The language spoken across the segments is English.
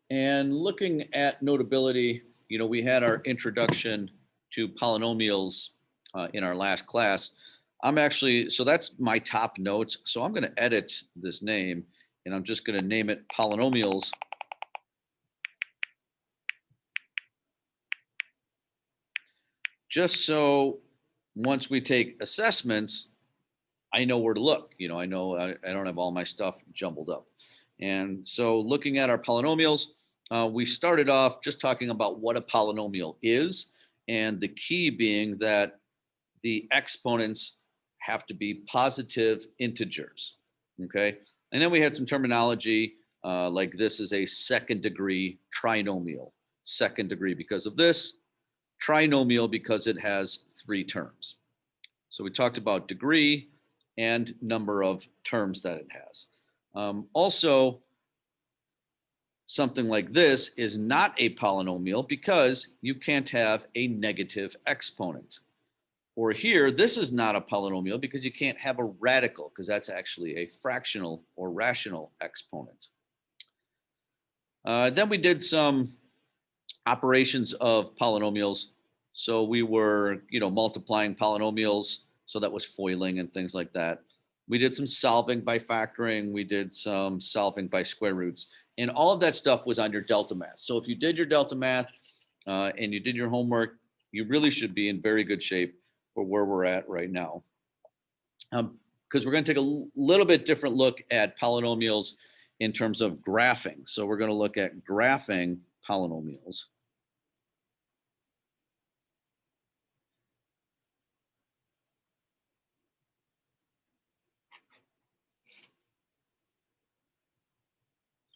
And looking at notability, we had our introduction to polynomials in our last class. So that's my top notes. So I'm going to edit this name and I'm just going to name it polynomials. Just so once we take assessments, I know where to look. I know I don't have all my stuff jumbled up. And so looking at our polynomials, we started off just talking about what a polynomial is, and the key being that the exponents have to be positive integers, okay? And then we had some terminology like this is a second degree trinomial, second degree because of this, trinomial because it has three terms. So we talked about degree and number of terms that it has. Also, something like this is not a polynomial because you can't have a negative exponent. Or here, this is not a polynomial because you can't have a radical because that's actually a fractional or rational exponent. Then we did some operations of polynomials. So we were, multiplying polynomials. So that was foiling and things like that. We did some solving by factoring. We did some solving by square roots. And all of that stuff was on your delta math. So if you did your delta math and you did your homework, you really should be in very good shape for where we're at right now. Because we're going to take a little bit different look at polynomials in terms of graphing. So we're going to look at graphing polynomials.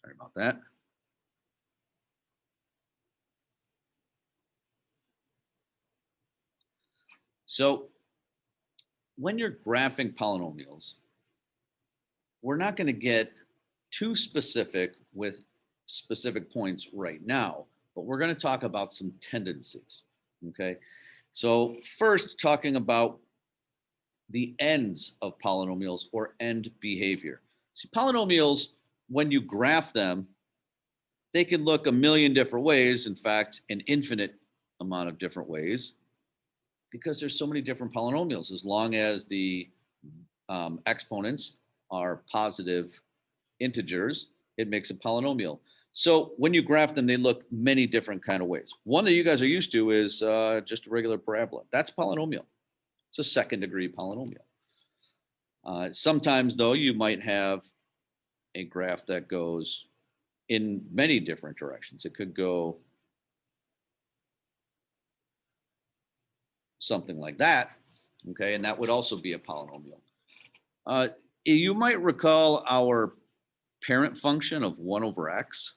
Sorry about that. So when you're graphing polynomials, we're not going to get too specific with specific points right now, but we're going to talk about some tendencies. Okay. So first, talking about the ends of polynomials or end behavior. See, polynomials, when you graph them, they can look a million different ways. In fact, an infinite amount of different ways, because there's so many different polynomials. As long as the exponents are positive integers, it makes a polynomial. So when you graph them, they look many different kind of ways. One that you guys are used to is just a regular parabola. That's polynomial. It's a second degree polynomial. Sometimes, though, you might have a graph that goes in many different directions. It could go something like that, okay? And that would also be a polynomial. You might recall our parent function of 1 over x,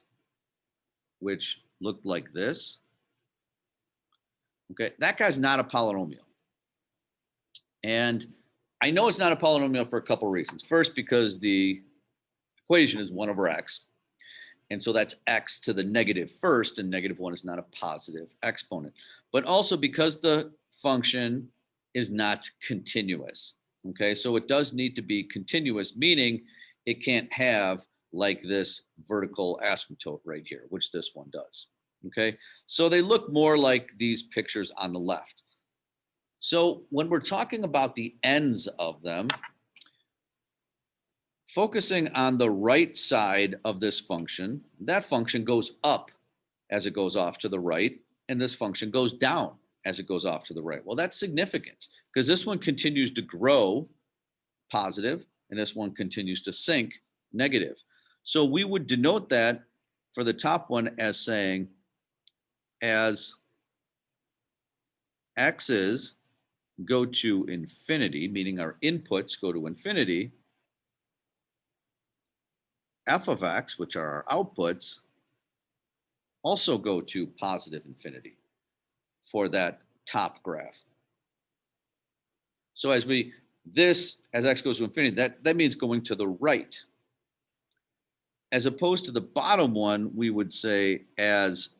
which looked like this. Okay, that guy's not a polynomial. And I know it's not a polynomial for a couple of reasons. First, because the equation is 1 over x. And so that's x to the negative first, and negative 1 is not a positive exponent. But also because the function is not continuous. Okay, so it does need to be continuous, meaning it can't have like this vertical asymptote right here, which this one does. Okay, so they look more like these pictures on the left. So when we're talking about the ends of them, focusing on the right side of this function, that function goes up as it goes off to the right, and this function goes down as it goes off to the right. Well, that's significant because this one continues to grow positive, and this one continues to sink negative. So we would denote that for the top one as saying, as x's go to infinity, meaning our inputs go to infinity, f of x, which are our outputs, also go to positive infinity for that top graph. So as x goes to infinity, that means going to the right. As opposed to the bottom one, we would say as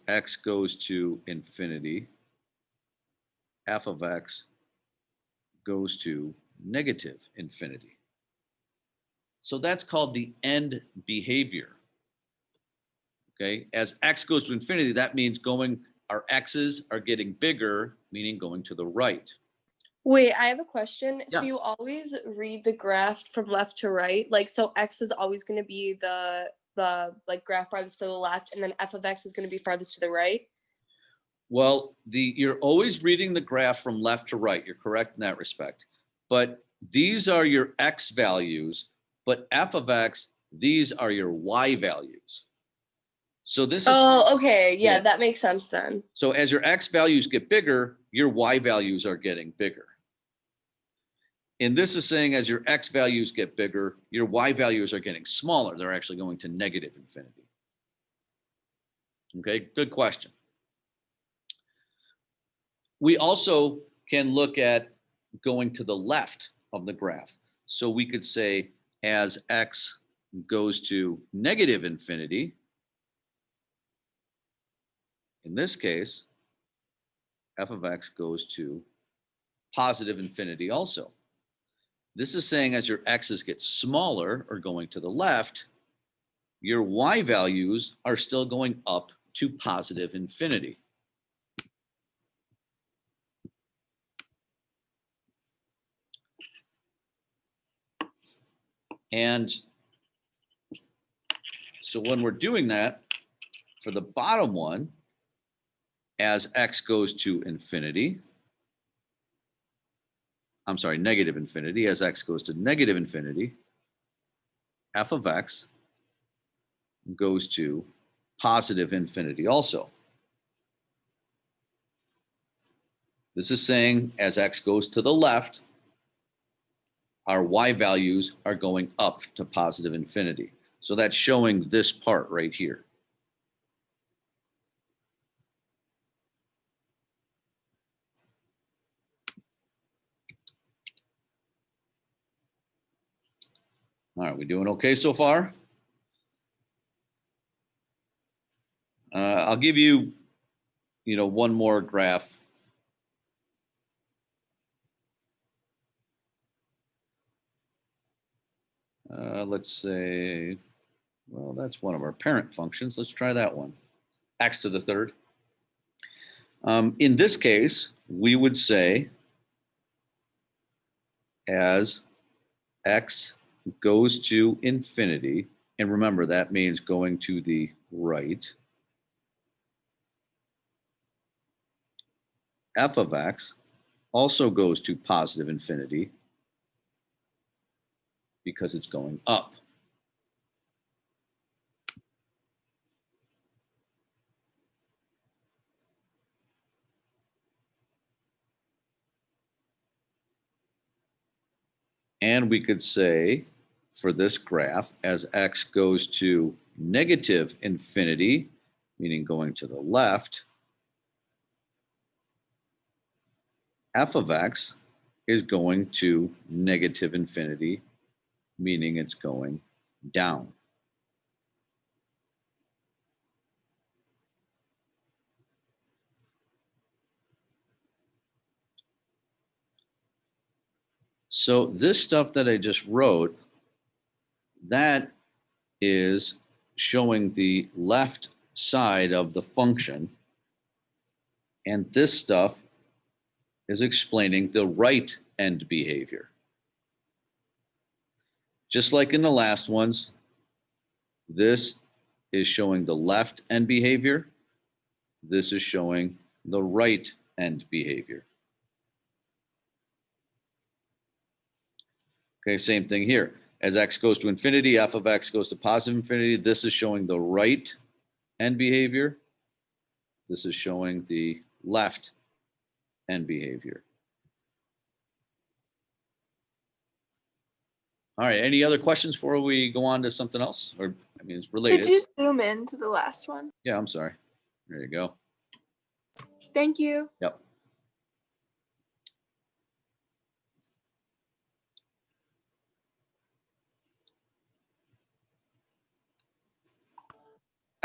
x goes to infinity, f of x goes to negative infinity. So that's called the end behavior. Okay, as x goes to infinity, that means our x's are getting bigger, meaning going to the right. Wait, I have a question. Yeah. So you always read the graph from left to right, like so x is always going to be the like graph farthest to the left, and then f of x is going to be farthest to the right. Well, you're always reading the graph from left to right. You're correct in that respect. But these are your x values, but f of x, these are your y values. So this is. Oh, okay. Yeah, that makes sense then. So as your x values get bigger, your y values are getting bigger. And this is saying as your x values get bigger, your y values are getting smaller. They're actually going to negative infinity. Okay, good question. We also can look at going to the left of the graph. So we could say as x goes to negative infinity, in this case, f of x goes to positive infinity also. This is saying as your x's get smaller or going to the left, your y values are still going up to positive infinity. And so when we're doing that, for the bottom one, as x goes to infinity, I'm sorry, negative infinity, as x goes to negative infinity, f of x goes to positive infinity also. This is saying as x goes to the left, our y values are going up to positive infinity. So that's showing this part right here. All right, we doing okay so far? I'll give you, one more graph. Let's say, well, that's one of our parent functions. Let's try that one, x to the third. In this case, we would say as x goes to infinity, and remember that means going to the right, f of x also goes to positive infinity because it's going up. And we could say for this graph, as x goes to negative infinity, meaning going to the left, f of x is going to negative infinity, meaning it's going down. So this stuff that I just wrote, that is showing the left side of the function. And this stuff is explaining the right end behavior. Just like in the last ones, this is showing the left end behavior. This is showing the right end behavior. Okay, same thing here. As x goes to infinity, f of x goes to positive infinity. This is showing the right end behavior. This is showing the left end behavior. All right, any other questions before we go on to something else? Or, I mean, it's related. Could you zoom in to the last one? Yeah, I'm sorry. There you go. Thank you. Yep.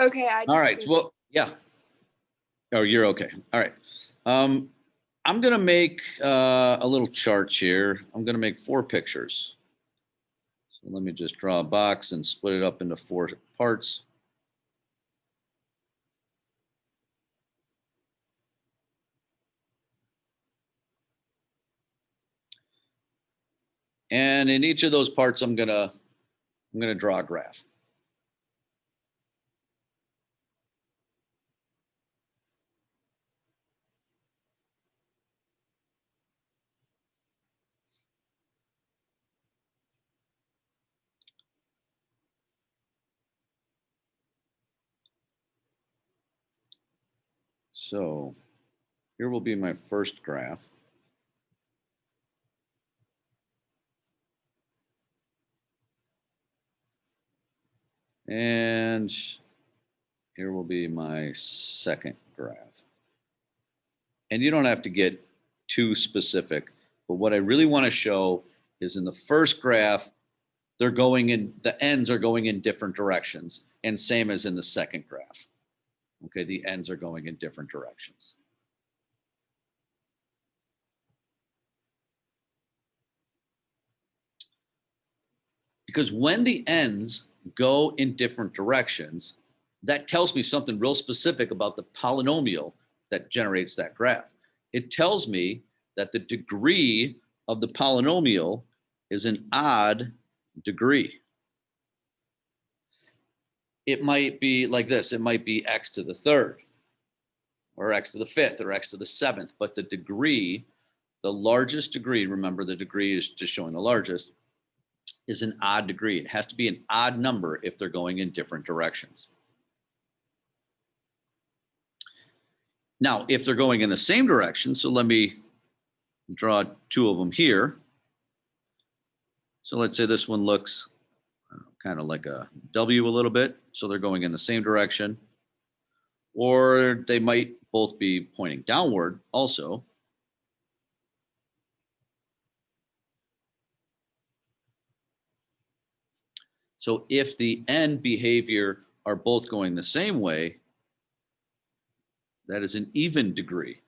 Okay, I just. All right, well, yeah. Oh, you're okay. All right. I'm going to make a little chart here. I'm going to make 4 pictures. So let me just draw a box and split it up into 4 parts. And in each of those parts, I'm gonna draw a graph. So here will be my first graph. And here will be my second graph. And you don't have to get too specific, but what I really want to show is in the first graph, the ends are going in different directions, and same as in the second graph. Okay, the ends are going in different directions. Because when the ends go in different directions, that tells me something real specific about the polynomial that generates that graph. It tells me that the degree of the polynomial is an odd degree. It might be like this. It might be x to the third, or x to the fifth, or x to the seventh. But the degree, the largest degree, remember the degree is just showing the largest, is an odd degree. It has to be an odd number if they're going in different directions. Now, if they're going in the same direction, so let me draw 2 of them here. So let's say this one looks kind of like a W a little bit. So they're going in the same direction. Or they might both be pointing downward also. So if the end behavior are both going the same way, that is an even degree.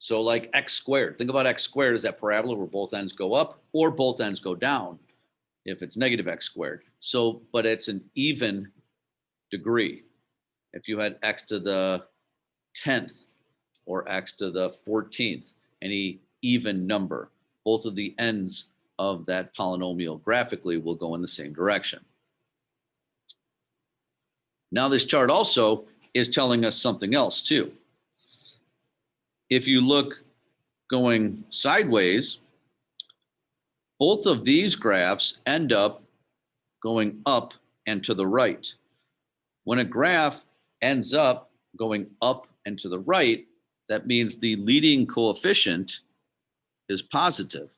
So like x squared, think about x squared as that parabola where both ends go up or both ends go down if it's negative x squared. So, but it's an even degree. If you had x to the 10th or x to the 14th, any even number, both of the ends of that polynomial graphically will go in the same direction. Now this chart also is telling us something else too. If you look going sideways, both of these graphs end up going up and to the right. When a graph ends up going up and to the right, that means the leading coefficient is positive.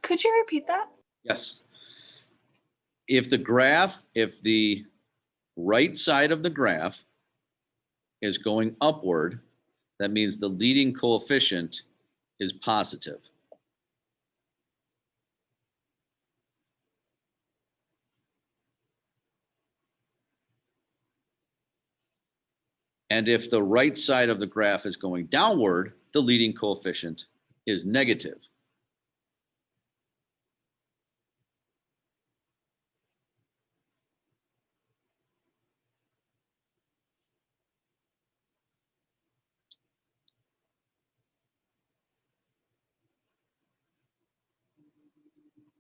Could you repeat that? Yes. If the right side of the graph is going upward, that means the leading coefficient is positive. And if the right side of the graph is going downward, the leading coefficient is negative.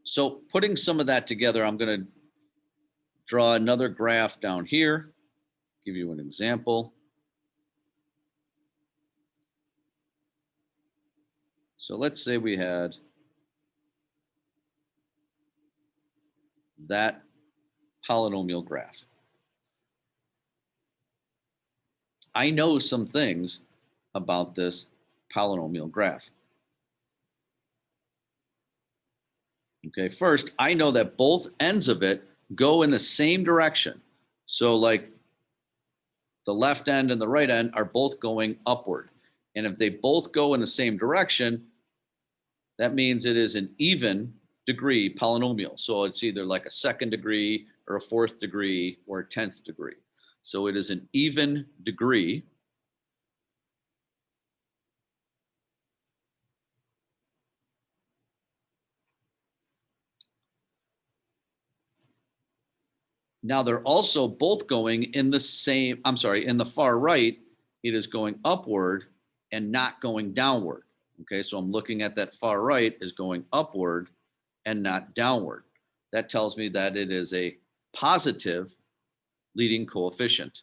So putting some of that together, I'm going to draw another graph down here, give you an example. So let's say we had that polynomial graph. I know some things about this polynomial graph. Okay, first, I know that both ends of it go in the same direction. So like the left end and the right end are both going upward. And if they both go in the same direction, that means it is an even degree polynomial. So it's either like a second degree or a fourth degree or a 10th degree. So it is an even degree. Now they're also both going in the same, I'm sorry, in the far right, it is going upward and not going downward. Okay, so I'm looking at that far right is going upward and not downward. That tells me that it is a positive leading coefficient.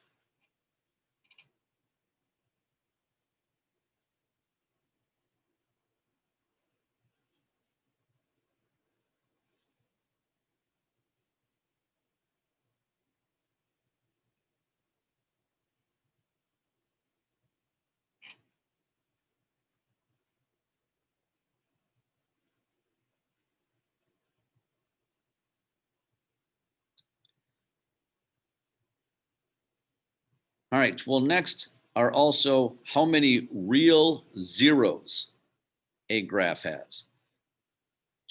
All right, well, next are also how many real zeros a graph has.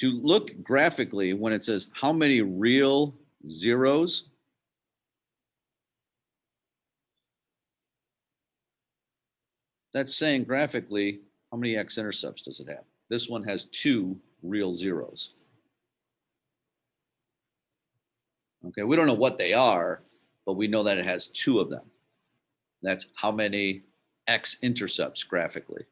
To look graphically, when it says how many real zeros, that's saying graphically, how many x-intercepts does it have? This one has 2 real zeros. Okay, we don't know what they are, but we know that it has 2 of them. That's how many x-intercepts graphically.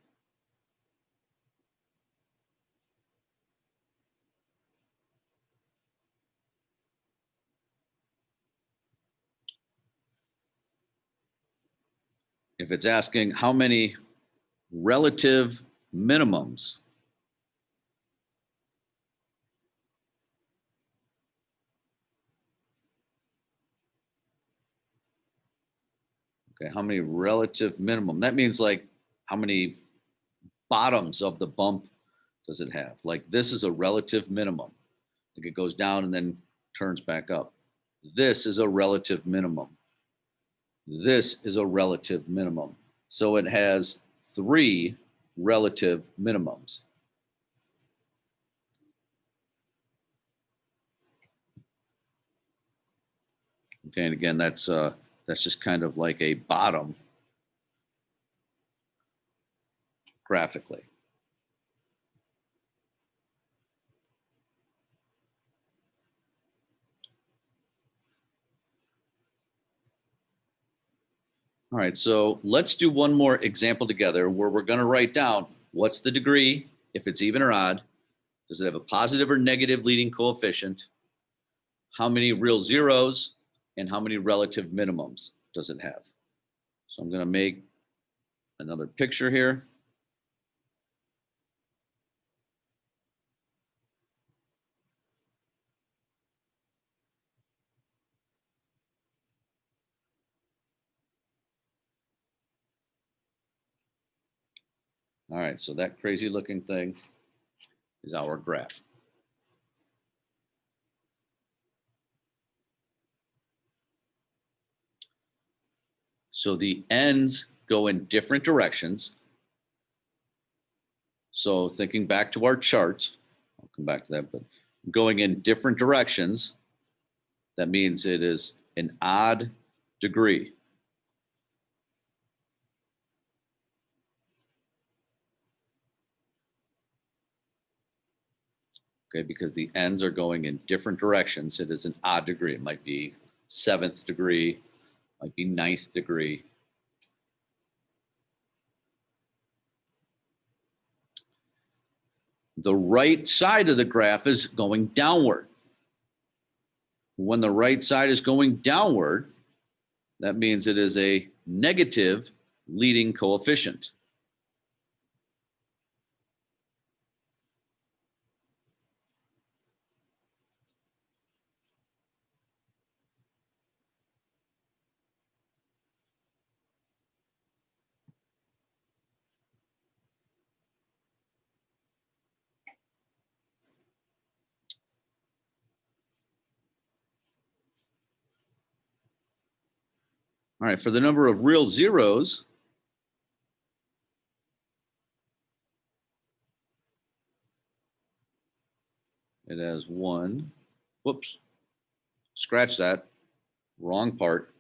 If it's asking how many relative minimums, okay, how many relative minimum? That means like how many bottoms of the bump does it have? Like this is a relative minimum. Like it goes down and then turns back up. This is a relative minimum. This is a relative minimum. So it has 3 relative minimums. Okay, and again, that's just kind of like a bottom graphically. All right, so let's do one more example together where we're going to write down what's the degree, if it's even or odd, does it have a positive or negative leading coefficient, how many real zeros, and how many relative minimums does it have. So I'm going to make another picture here. All right, so that crazy looking thing is our graph. So the ends go in different directions. So thinking back to our chart, I'll come back to that, but going in different directions, that means it is an odd degree. Okay, because the ends are going in different directions, it is an odd degree. It might be 7th degree, might be 9th degree. The right side of the graph is going downward. When the right side is going downward, that means it is a negative leading coefficient. All right, for the number of real zeros, it has 1. Whoops. Scratch that. Wrong part.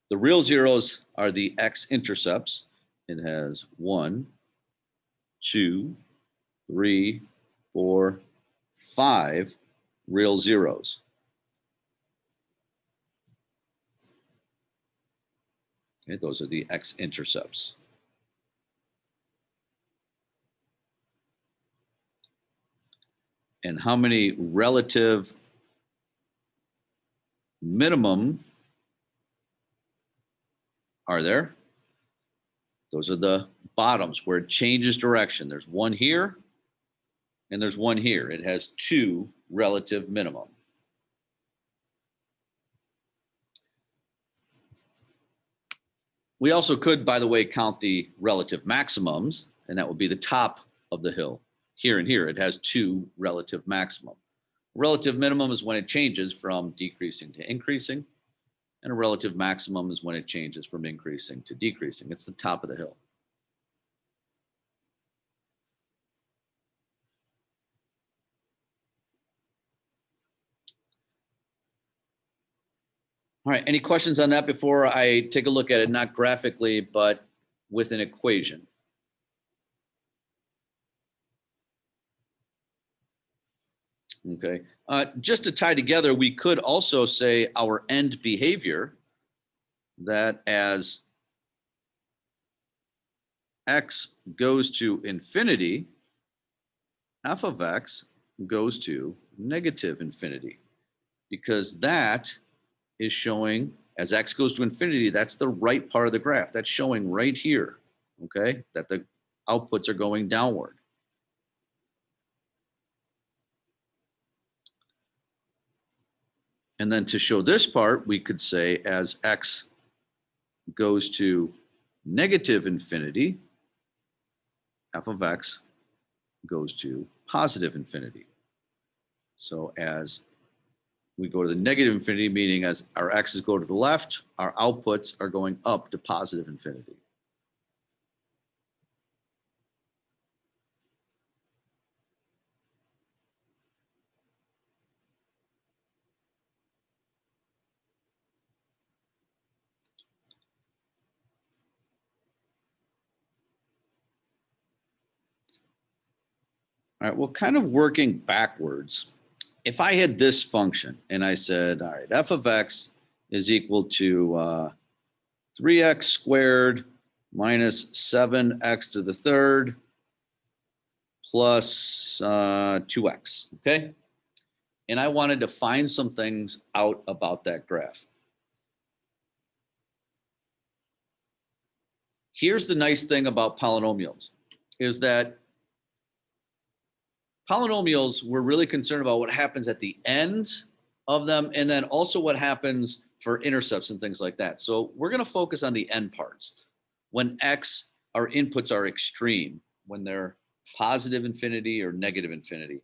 The real zeros are the x-intercepts. It has 1, 2, 3, 4, 5 real zeros. Okay, those are the x-intercepts. And how many relative minimum are there? Those are the bottoms where it changes direction. There's one here and there's one here. It has 2 relative minimum. We also could, by the way, count the relative maximums, and that would be the top of the hill. Here and here, it has 2 relative maximum. Relative minimum is when it changes from decreasing to increasing, and a relative maximum is when it changes from increasing to decreasing. It's the top of the hill. All right, any questions on that before I take a look at it, not graphically, but with an equation? Okay, just to tie together, we could also say our end behavior, that as x goes to infinity, f of x goes to negative infinity, because that is showing as x goes to infinity, that's the right part of the graph. That's showing right here, okay, that the outputs are going downward. And then to show this part, we could say as x goes to negative infinity, f of x goes to positive infinity. So as we go to the negative infinity, meaning as our x's go to the left, our outputs are going up to positive infinity. All right, well, kind of working backwards, if I had this function and I said, all right, f of x is equal to 3x squared minus 7x to the third plus 2x, okay? And I wanted to find some things out about that graph. Here's the nice thing about polynomials, is that polynomials, we're really concerned about what happens at the ends of them, and then also what happens for intercepts and things like that. So we're going to focus on the end parts. When x, our inputs are extreme, when they're positive infinity or negative infinity.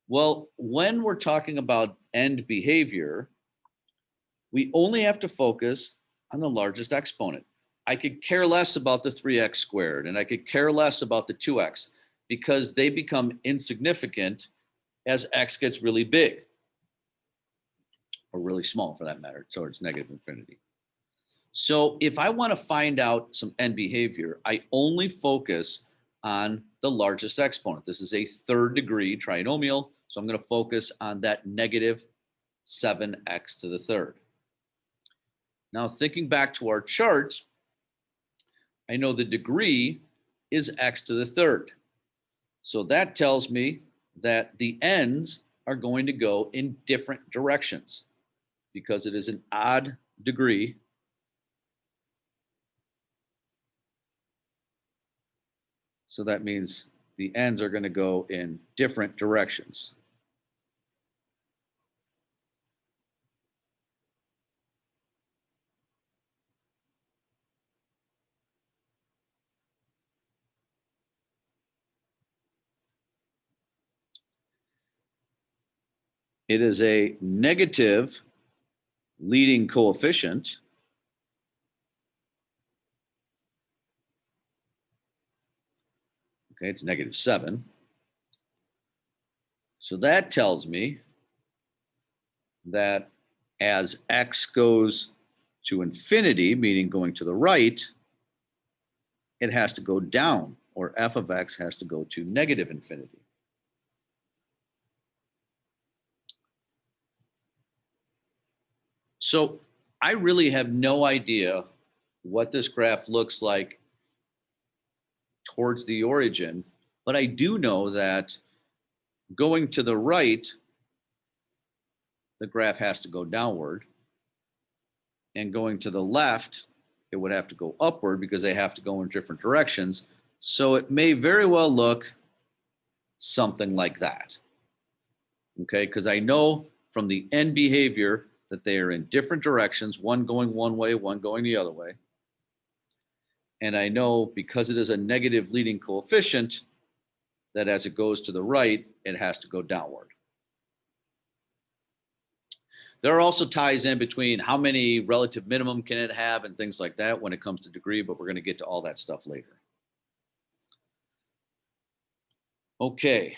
Well, when we're talking about end behavior, we only have to focus on the largest exponent. I could care less about the 3x squared, and I could care less about the 2x, because they become insignificant as x gets really big, or really small for that matter, towards negative infinity. So if I want to find out some end behavior, I only focus on the largest exponent. This is a third degree trinomial, so I'm going to focus on that negative 7x to the third. Now, thinking back to our chart, I know the degree is x to the third. So that tells me that the ends are going to go in different directions because it is an odd degree. So that means the ends are going to go in different directions. It is a negative leading coefficient. Okay, it's -7. So that tells me that as x goes to infinity, meaning going to the right, it has to go down, or f of x has to go to negative infinity. So I really have no idea what this graph looks like towards the origin, but I do know that going to the right, the graph has to go downward, and going to the left, it would have to go upward because they have to go in different directions. So it may very well look something like that. Okay, because I know from the end behavior that they are in different directions, one going one way, one going the other way. And I know because it is a negative leading coefficient, that as it goes to the right, it has to go downward. There are also ties in between how many relative minimum can it have and things like that when it comes to degree, but we're going to get to all that stuff later. Okay.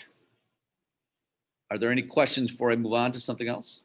Are there any questions before I move on to something else?